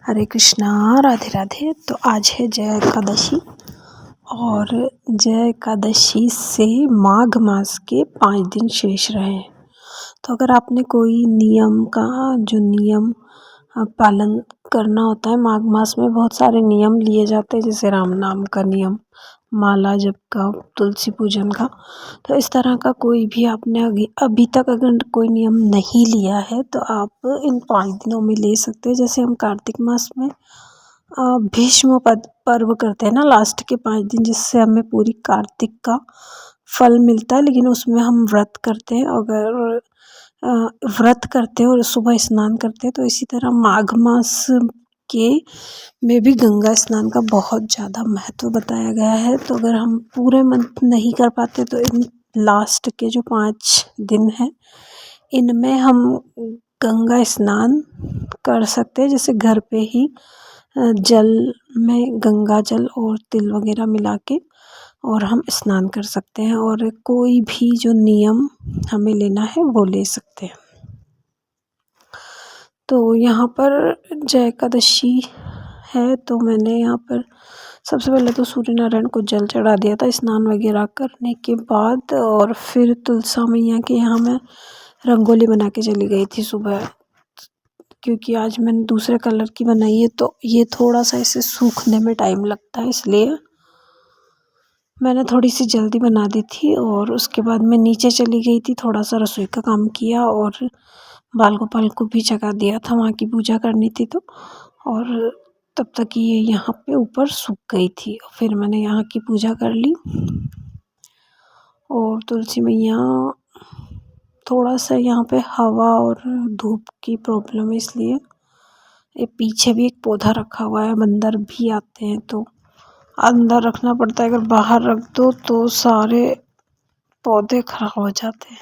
हरे कृष्णा, राधे राधे। तो आज है जय एकादशी और जय एकादशी से माघ मास के 5 दिन शेष रहे हैं। तो अगर आपने कोई नियम का जो नियम पालन करना होता है, माघ मास में बहुत सारे नियम लिए जाते हैं, जैसे राम नाम का नियम, माला जप का, तुलसी पूजन का। तो इस तरह का कोई भी आपने अभी तक अगर कोई नियम नहीं लिया है तो आप इन 5 दिनों में ले सकते हैं। जैसे हम कार्तिक मास में भीष्म पर्व करते हैं ना, लास्ट के 5 दिन, जिससे हमें पूरी कार्तिक का फल मिलता है, लेकिन उसमें हम व्रत करते हैं। अगर व्रत करते हैं और सुबह स्नान करते हैं, तो इसी तरह माघ मास के में भी गंगा स्नान का बहुत ज़्यादा महत्व बताया गया है। तो अगर हम पूरे मंथ नहीं कर पाते तो इन लास्ट के जो 5 दिन हैं, इनमें हम गंगा स्नान कर सकते हैं। जैसे घर पे ही जल में गंगा जल और तिल वगैरह मिला के और हम स्नान कर सकते हैं, और कोई भी जो नियम हमें लेना है वो ले सकते हैं। तो यहाँ पर जय एकादशी है, तो मैंने यहाँ पर सबसे पहले तो सूर्य नारायण को जल चढ़ा दिया था स्नान वगैरह करने के बाद, और फिर तुलसा मैया के यहाँ मैं रंगोली बना के चली गई थी सुबह, क्योंकि आज मैंने दूसरे कलर की बनाई है तो ये थोड़ा सा इसे सूखने में टाइम लगता है, इसलिए मैंने थोड़ी सी जल्दी बना दी थी। और उसके बाद मैं नीचे चली गई थी, थोड़ा सा रसोई का काम किया और बाल गोपाल को भी जगा दिया था, वहाँ की पूजा करनी थी तो। और तब तक ये यहाँ पे ऊपर सूख गई थी, फिर मैंने यहाँ की पूजा कर ली। और तुलसी मैया, थोड़ा सा यहाँ पे हवा और धूप की प्रॉब्लम है, इसलिए ये पीछे भी एक पौधा रखा हुआ है, बंदर भी आते हैं तो अंदर रखना पड़ता है। अगर बाहर रख दो तो सारे पौधे खराब हो जाते हैं,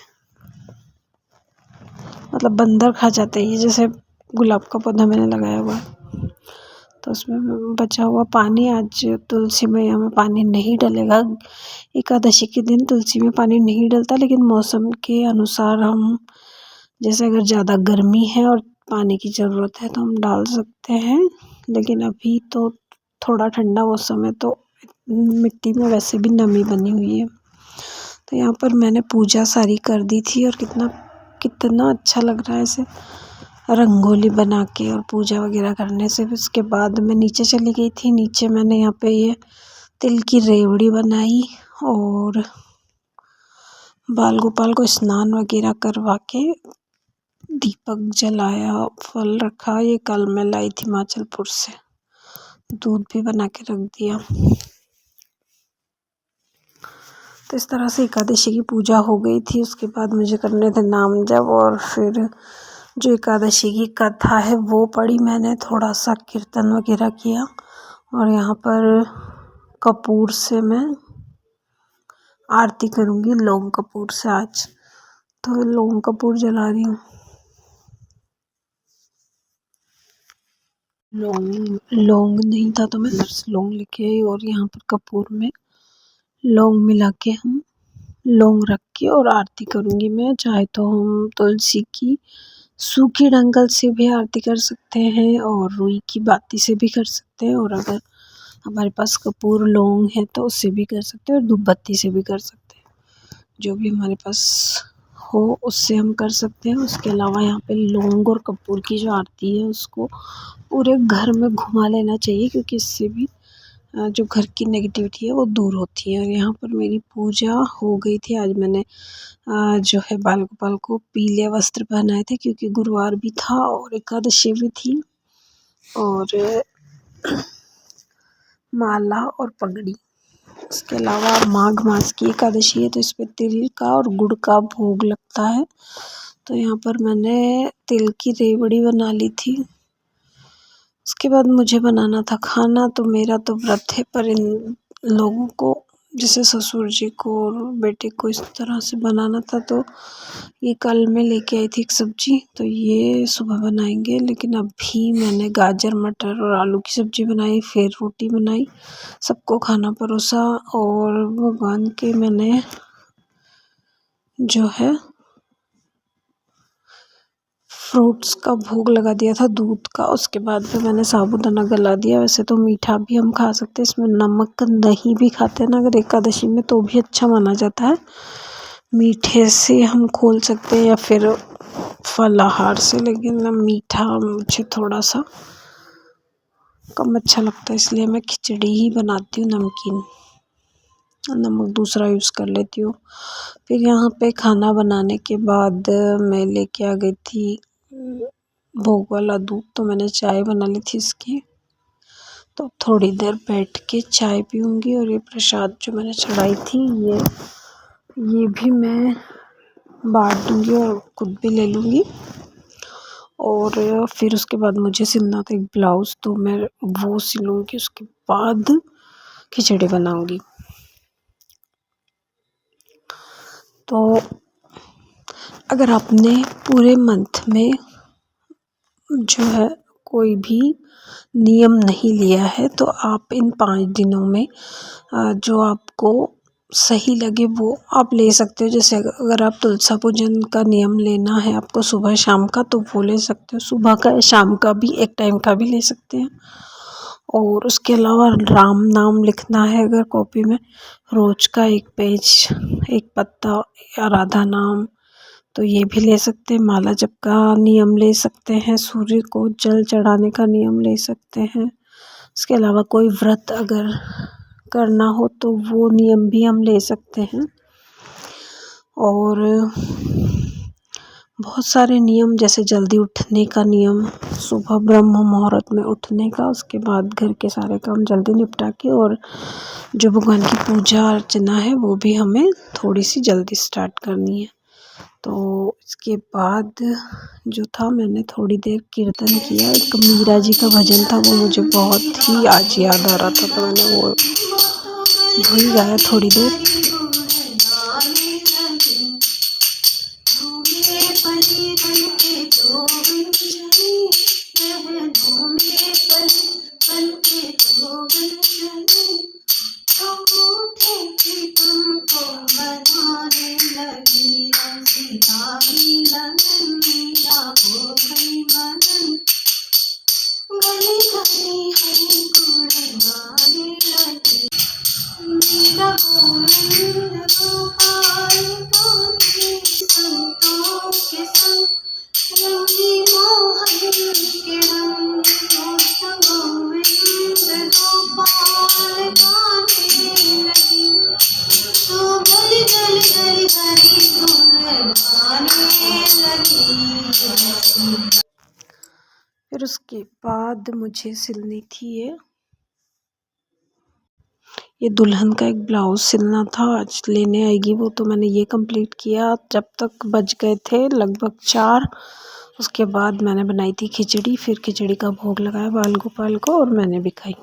मतलब बंदर खा जाते हैं। ये जैसे गुलाब का पौधा मैंने लगाया हुआ है, तो उसमें बचा हुआ पानी, आज तुलसी मैया में पानी नहीं डलेगा। एकादशी के दिन तुलसी में पानी नहीं डलता, लेकिन मौसम के अनुसार हम, जैसे अगर ज़्यादा गर्मी है और पानी की ज़रूरत है तो हम डाल सकते हैं, लेकिन अभी तो थोड़ा ठंडा मौसम है तो मिट्टी में वैसे भी नमी बनी हुई है। तो यहाँ पर मैंने पूजा सारी कर दी थी, और कितना अच्छा लग रहा है ऐसे रंगोली बना के और पूजा वगैरह करने से। उसके बाद मैं नीचे चली गई थी, नीचे मैंने यहाँ पे ये तिल की रेवड़ी बनाई और बाल गोपाल को स्नान वगैरह करवा के दीपक जलाया, फल रखा। ये कल मैं लाई थी हिमाचलपुर से, दूध भी बना के रख दिया। तो इस तरह से एकादशी की पूजा हो गई थी। उसके बाद मुझे करने थे नाम जप, और फिर जो एकादशी की कथा है वो पढ़ी मैंने, थोड़ा सा कीर्तन वगैरह किया। और यहाँ पर कपूर से मैं आरती करूँगी, लौंग कपूर से आज, तो लौंग कपूर जला रही हूँ। लौंग नहीं था तो मैंने लौंग लेके आई, और यहाँ पर कपूर में लौंग मिला के हम लौंग रख के और आरती करूँगी मैं। चाहे तो हम तुलसी की सूखी डंकल से भी आरती कर सकते हैं और रुई की बाती से भी कर सकते हैं, और अगर हमारे पास कपूर लौंग है तो उससे भी कर सकते हैं, और धूप बत्ती से भी कर सकते हैं, जो भी हमारे पास हो उससे हम कर सकते हैं। उसके अलावा यहाँ पे लौंग और कपूर की जो आरती है उसको पूरे घर में घुमा लेना चाहिए, क्योंकि इससे भी जो घर की नेगेटिविटी है वो दूर होती है। और यहाँ पर मेरी पूजा हो गई थी। आज मैंने जो है बाल गोपाल को पीले वस्त्र पहनाए थे, क्योंकि गुरुवार भी था और एकादशी भी थी, और माला और पगड़ी। उसके अलावा माघ मास की एकादशी है तो इस पे तिल का और गुड़ का भोग लगता है। तो यहाँ पर मैंने तिल की रेवड़ी बना ली थी। उसके बाद मुझे बनाना था खाना, तो मेरा तो व्रत है, पर इन लोगों को, जैसे ससुर जी को और बेटे को, इस तरह से बनाना था। तो ये कल मैं लेके आई थी एक सब्जी, तो ये सुबह बनाएंगे। लेकिन अभी मैंने गाजर मटर और आलू की सब्जी बनाई, फिर रोटी बनाई, सबको खाना परोसा, और भगवान के मैंने जो है फ्रूट्स का भोग लगा दिया था दूध का। उसके बाद फिर मैंने साबूदाना गला दिया। वैसे तो मीठा भी हम खा सकते हैं, इसमें नमक नहीं भी खाते हैं ना अगर एकादशी में, तो भी अच्छा माना जाता है। मीठे से हम खोल सकते हैं या फिर फलाहार से, लेकिन मीठा मुझे थोड़ा सा कम अच्छा लगता है, इसलिए मैं खिचड़ी ही बनाती हूँ, नमकीन। नमक दूसरा यूज़ कर लेती हूँ। फिर यहाँ पे खाना बनाने के बाद मैं लेके आ गई थी भोग वाला दूध, तो मैंने चाय बना ली थी इसकी। तो थोड़ी देर बैठ के चाय पीऊँगी, और ये प्रसाद जो मैंने चढ़ाई थी ये भी मैं बांट दूँगी और खुद भी ले लूँगी। और फिर उसके बाद मुझे सिलना था एक ब्लाउज़, तो मैं वो सिलूँगी, उसके बाद खिचड़ी बनाऊँगी। तो अगर आपने पूरे मंथ में जो है कोई भी नियम नहीं लिया है, तो आप इन 5 दिनों में जो आपको सही लगे वो आप ले सकते हो। जैसे अगर आप तुलसा पूजन का नियम लेना है आपको सुबह शाम का, तो वो ले सकते हो। सुबह का या शाम का भी, एक टाइम का भी ले सकते हैं। और उसके अलावा राम नाम लिखना है अगर कॉपी में, रोज का 1 पेज 1 पत्ता, या राधा नाम, तो ये भी ले सकते हैं। माला जप का नियम ले सकते हैं। सूर्य को जल चढ़ाने का नियम ले सकते हैं। उसके अलावा कोई व्रत अगर करना हो तो वो नियम भी हम ले सकते हैं। और बहुत सारे नियम, जैसे जल्दी उठने का नियम, सुबह ब्रह्म मुहूर्त में उठने का, उसके बाद घर के सारे काम जल्दी निपटा के, और जो भगवान की पूजा अर्चना है वो भी हमें थोड़ी सी जल्दी स्टार्ट करनी है। तो इसके बाद जो था, मैंने थोड़ी देर कीर्तन किया। एक मीरा जी का भजन था, वो मुझे बहुत ही आज याद आ रहा था, तो मैंने वो वही गाया थोड़ी देर। फिर उसके बाद मुझे सिलनी थी ये दुल्हन का एक ब्लाउज़ सिलना था, आज लेने आएगी वो, तो मैंने ये कंप्लीट किया। जब तक बज गए थे लगभग 4। उसके बाद मैंने बनाई थी खिचड़ी, फिर खिचड़ी का भोग लगाया बाल गोपाल को, और मैंने भी खाई।